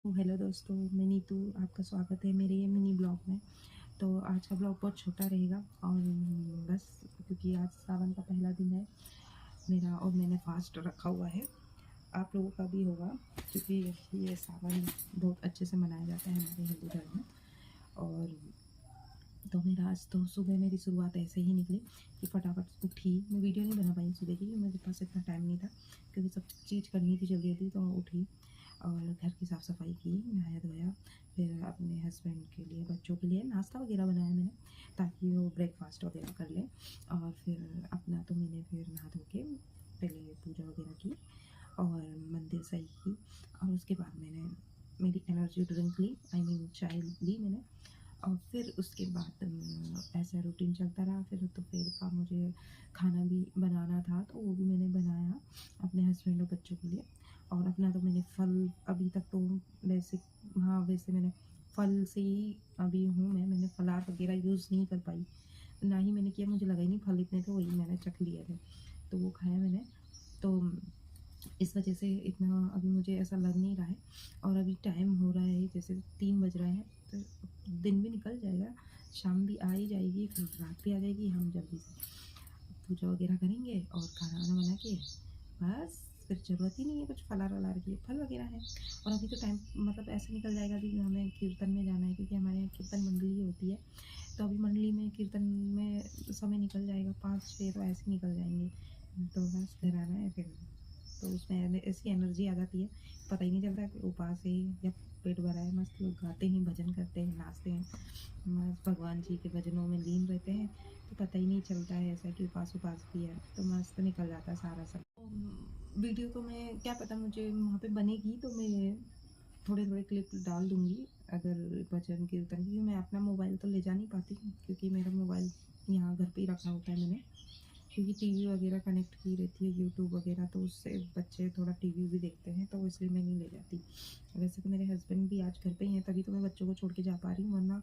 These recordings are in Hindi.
हेलो दोस्तों, मैं नीतू। आपका स्वागत है मेरे ये मिनी ब्लॉग में। तो आज का ब्लॉग बहुत छोटा रहेगा और बस क्योंकि आज सावन का पहला दिन है मेरा और मैंने फास्ट रखा हुआ है। आप लोगों का भी होगा क्योंकि ये सावन बहुत अच्छे से मनाया जाता है हमारे हिंदू धर्म में। और तो मेरा आज तो सुबह मेरी शुरुआत ऐसे ही निकली कि फटाफट उठी। मैं वीडियो नहीं बना पाई सुबह की क्योंकि मेरे पास इतना टाइम नहीं था, क्योंकि सब चीज़ करनी थी जल्दी जल्दी। तो उठी और घर की साफ़ सफाई की, नहाया धोया, फिर अपने हस्बैंड के लिए, बच्चों के लिए नाश्ता वगैरह बनाया मैंने ताकि वो ब्रेकफास्ट वगैरह कर लें। और फिर अपना तो मैंने फिर नहा धो के पहले पूजा वगैरह की और मंदिर सही की। और उसके बाद मैंने मेरी एनर्जी ड्रिंक ली, आई मीन चाय ली मैंने। और फिर उसके बाद ऐसा रूटीन चलता रहा। फिर दोपहर का मुझे खाना भी बनाना था तो वो भी मैंने बनाया अपने हस्बैंड और बच्चों के लिए। और अपना तो मैंने फल अभी तक तो वैसे, हाँ वैसे मैंने फल से ही अभी हूँ। मैंने फलार वगैरह यूज़ नहीं कर पाई, ना ही मैंने किया। मुझे लगा ही नहीं, फल इतने थे वही मैंने चख लिए थे तो वो खाया मैंने। तो इस वजह से इतना अभी मुझे ऐसा लग नहीं रहा है। और अभी टाइम हो रहा है जैसे 3 बज रहा है, तो दिन भी निकल जाएगा, शाम भी आ ही जाएगी, फिर रात भी आ जाएगी। हम जल्दी से पूजा वगैरह करेंगे और खाना वाना बना के बस फिर ज़रूरत ही नहीं है कुछ फलार वलार की, फल वगैरह है। और अभी तो टाइम मतलब ऐसे निकल जाएगा अभी हमें कीर्तन में जाना है, क्योंकि हमारे यहाँ कीर्तन मंडली होती है। तो अभी मंडली में कीर्तन में समय निकल जाएगा, 5-6 तो ऐसे निकल जाएंगे। तो बस घर आना है फिर। तो उसमें ऐसी एनर्जी आ जाती है, पता ही नहीं चलता कि उपास है या पेट भरा है। मस्त लोग गाते हैं, भजन करते हैं, नाचते हैं, मस्त भगवान जी के भजनों में लीन रहते हैं। तो पता ही नहीं चलता है ऐसा कि उपास उपास भी है, तो मस्त निकल जाता है सारा सब। वीडियो तो मैं क्या पता मुझे वहाँ पे बनेगी तो मैं थोड़े थोड़े क्लिप डाल दूँगी अगर भजन कीर्तन की। मैं अपना मोबाइल तो ले जा नहीं पाती क्योंकि मेरा मोबाइल यहाँ घर पे ही रखा होता है मैंने, क्योंकि टीवी वगैरह कनेक्ट की रहती है, यूट्यूब वगैरह, तो उससे बच्चे थोड़ा टीवी भी देखते हैं, तो इसलिए मैं नहीं ले जाती। वैसे तो मेरे हस्बैंड भी आज घर पे ही हैं, तभी तो मैं बच्चों को छोड़ के जा पा रही हूँ, वरना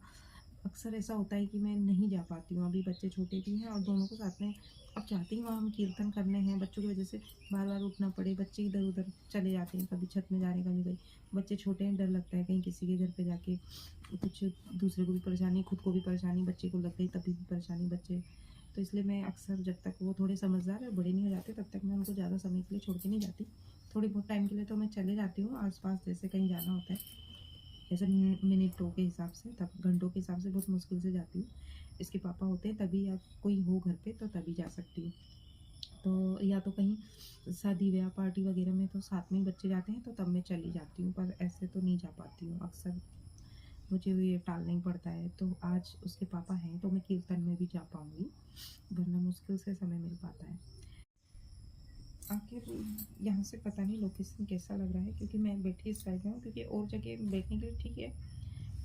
अक्सर ऐसा होता है कि मैं नहीं जा पाती हूँ। अभी बच्चे छोटे भी हैं और दोनों को साथ में अब चाहती हूँ हम कीर्तन करने हैं, बच्चों की वजह से बार बार उठना पड़े, बच्चे इधर उधर चले जाते हैं, कभी छत में जा रहे हैं, कभी कहीं। बच्चे छोटे हैं, डर लगता है कहीं किसी के घर पे जाके कुछ दूसरे को भी परेशानी, खुद को भी परेशानी, बच्चे को लग गई तभी भी परेशानी बच्चे। तो इसलिए मैं अक्सर जब तक वो थोड़े समझदार और बड़े नहीं हो जाते तब तक मैं उनको ज़्यादा समय के लिए छोड़ के नहीं जाती। थोड़ी बहुत टाइम के लिए तो मैं चले जाती हूँ आस-पास, जैसे कहीं जाना होता है, जैसे मिनटों के हिसाब से, तब घंटों के हिसाब से बहुत मुश्किल से जाती हूँ। इसके पापा होते हैं तभी, या कोई हो घर पे तो तभी जा सकती हूँ। तो या तो कहीं शादी ब्याह पार्टी वगैरह में तो साथ में ही बच्चे जाते हैं तो तब मैं चली जाती हूँ, पर ऐसे तो नहीं जा पाती हूँ। अक्सर मुझे ये टालना ही पड़ता है। तो आज उसके पापा हैं तो मैं कीर्तन में भी जा पाऊँगी, वरना मुश्किल से समय मिल पाता है। आखिर यहाँ से पता नहीं लोकेशन कैसा लग रहा है, क्योंकि मैं बैठी इस साइड में हूँ, क्योंकि और जगह बैठने के लिए ठीक है,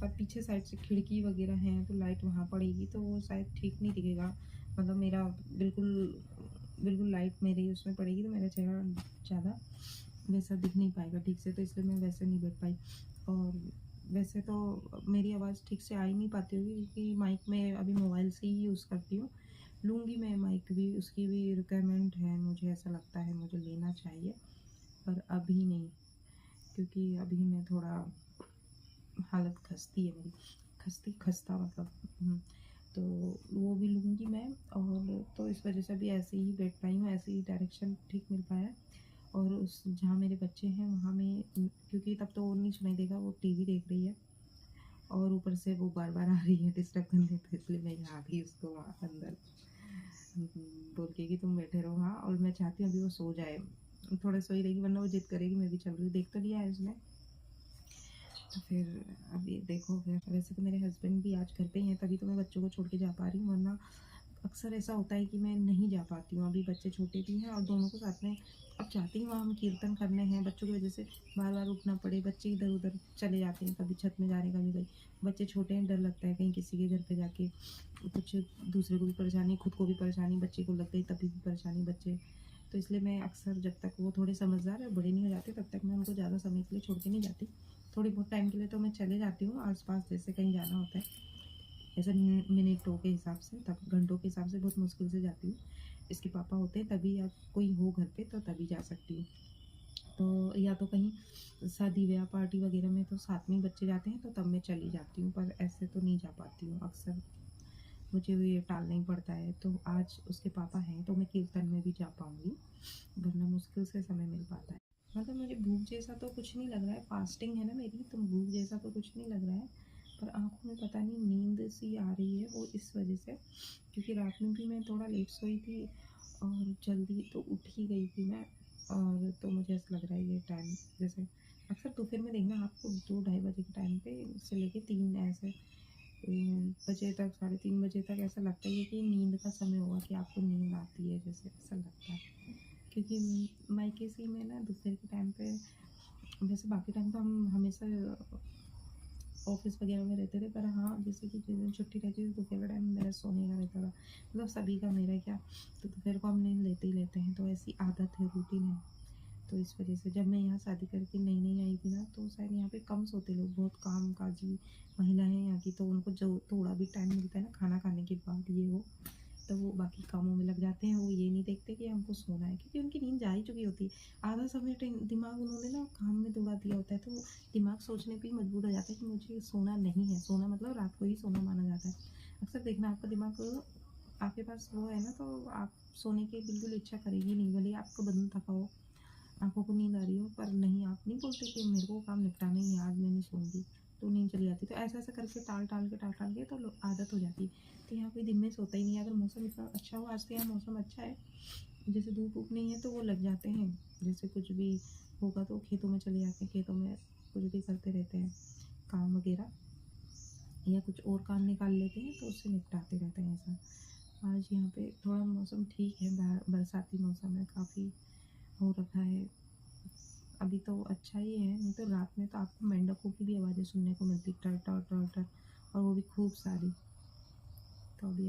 पर पीछे साइड से खिड़की वगैरह हैं तो लाइट वहाँ पड़ेगी तो वो शायद ठीक नहीं दिखेगा। मतलब मेरा बिल्कुल बिल्कुल लाइट मेरी उसमें पड़ेगी तो मेरा चेहरा ज़्यादा वैसा दिख नहीं पाएगा ठीक से, तो इसलिए मैं वैसे नहीं बैठ पाई। और वैसे तो मेरी आवाज़ ठीक से आ ही नहीं पाती होगी, क्योंकि माइक में अभी मोबाइल से ही यूज़ करती हूँ। लूँगी मैं माइक भी, उसकी भी रिक्वायरमेंट है, मुझे ऐसा लगता है मुझे लेना चाहिए, पर अभी नहीं, क्योंकि अभी मैं थोड़ा हालत खस्ती है मेरी, खस्ता मतलब। तो वो भी लूँगी मैं। और तो इस वजह से भी ऐसे ही बैठ पाई हूँ, ऐसे ही डायरेक्शन ठीक मिल पाया है। और उस जहाँ मेरे बच्चे हैं वहाँ मैं क्योंकि तब तो वो नहीं सुनाई देगा, वो टीवी देख रही है और ऊपर से वो बार-बार आ रही है डिस्टर्ब करने, तो इसलिए मैं यहाँ आ गई उसको वहाँ अंदर बोल के कि तुम बैठे रहो वहाँ। और मैं चाहती हूँ अभी वो सो जाए, थोड़ा सोई रहेगी वरना वो ज़िद करेगी। मैं भी चल रही हूँ, देख तो लिया है उसने। तो फिर अभी देखो, फिर वैसे तो मेरे हस्बैंड भी आज घर पे ही हैं तभी तो मैं बच्चों को छोड़ के जा पा रही हूँ, वरना अक्सर ऐसा होता है कि मैं नहीं जा पाती हूँ। अभी बच्चे छोटे भी हैं और दोनों को साथ में अब चाहती हूँ हम कीर्तन करने हैं, बच्चों की वजह से बार बार उठना पड़े, बच्चे इधर उधर चले जाते हैं, कभी छत में जा रहे हैं, कभी कहीं। बच्चे छोटे हैं, डर लगता है कहीं किसी के घर पे जाके कुछ दूसरे को भी परेशानी, खुद को भी परेशानी, बच्चे को लग गई तभी भी परेशानी बच्चे। तो इसलिए मैं अक्सर जब तक वो थोड़े समझदार और बड़े नहीं हो जाते तब तक मैं उनको ज़्यादा समय के लिए छोड़ के नहीं जाती। थोड़ी बहुत टाइम के लिए तो मैं चले जाती हूँ आस-पास, जैसे कहीं जाना होता है, ऐसे मिनटों के हिसाब से, तब घंटों के हिसाब से बहुत मुश्किल से जाती हूँ। इसके पापा होते हैं तभी, या कोई हो घर पे तो तभी जा सकती हूँ। तो या तो कहीं शादी ब्याह पार्टी वगैरह में तो साथ में ही बच्चे जाते हैं तो तब मैं चली जाती हूँ, पर ऐसे तो नहीं जा पाती हूँ अक्सर, मुझे भी ये टालना ही पड़ता है। तो आज उसके पापा हैं तो मैं कीर्तन में भी जा पाऊँगी, वरना मुश्किल से समय मिल पाता है। मतलब मुझे भूख जैसा तो कुछ नहीं लग रहा है, फास्टिंग है ना मेरी, तो भूख जैसा तो कुछ नहीं लग रहा है, पर आँखों में पता नहीं नींद सी आ रही है, वो इस वजह से, क्योंकि रात में भी मैं थोड़ा लेट सोई थी और जल्दी तो उठ ही गई थी मैं। और तो मुझे ऐसा लग रहा है ये टाइम जैसे अक्सर दोपहर में देखना आपको 2-2:30 बजे के टाइम पे से लेके 3 ऐसे बजे तक, 3:30 बजे तक ऐसा लगता ही है कि नींद का समय हुआ, कि आपको नींद आती है, जैसे ऐसा लगता है। क्योंकि मायके से में ना दोपहर के टाइम पे, वैसे बाकी टाइम तो हम हमेशा ऑफिस वगैरह में रहते थे, पर हाँ जैसे कि जिस दिन छुट्टी रहती थी दोपहर का टाइम मेरा सोने का रहता था, मतलब सभी का, मेरा क्या, तो दोपहर को हम नींद लेते ही लेते हैं, तो ऐसी आदत है, रूटीन है। तो इस वजह से जब मैं यहाँ शादी करके नई नई आई थी ना, तो शायद यहाँ पे कम सोते लोग, बहुत काम काजी महिला हैं यहाँ की, तो उनको जो थोड़ा भी टाइम मिलता है ना खाना खाने के बाद ये वो, तो वो बाकी कामों में लग जाते हैं, वो ये नहीं देखते कि हमको सोना है, क्योंकि उनकी नींद जा ही चुकी होती है। आधा समय दिमाग उन्होंने ना काम में दौड़ा दिया होता है, तो दिमाग सोचने पे ही मजबूर हो जाता है कि मुझे सोना नहीं है, सोना मतलब रात को ही सोना माना जाता है। अक्सर देखना आपका दिमाग आपके पास वो है ना, तो आप सोने की बिल्कुल इच्छा करेगी नहीं, भले आपका बदन थका हो, आँखों को नींद आ रही हो, पर नहीं, आप नहीं बोलते कि मेरे को काम निपटाना ही है, आज मैं नहीं सोऊँगी, तो नींद चली जाती। तो ऐसा-ऐसा करके टाल-टाल के तो लो आदत हो जाती है। तो यहाँ कोई दिन में सोता ही नहीं है, अगर मौसम इतना अच्छा हो, आज तो यहाँ मौसम अच्छा है, जैसे धूप-वूप नहीं है तो वो लग जाते हैं, जैसे कुछ भी होगा तो खेतों में चले जाते हैं, खेतों में कुछ भी करते रहते हैं, काम वगैरह, या कुछ और काम निकाल लेते हैं, तो उससे निपटाते रहते हैं ऐसा। आज यहाँ पे थोड़ा मौसम ठीक है, बरसाती मौसम है, काफ़ी हो रखा है। अभी तो अच्छा ही है, नहीं तो रात में तो आपको मेंढकों की भी आवाज़ें सुनने को मिलती, टर टर टर टर, और वो भी खूब सारी। तो अभी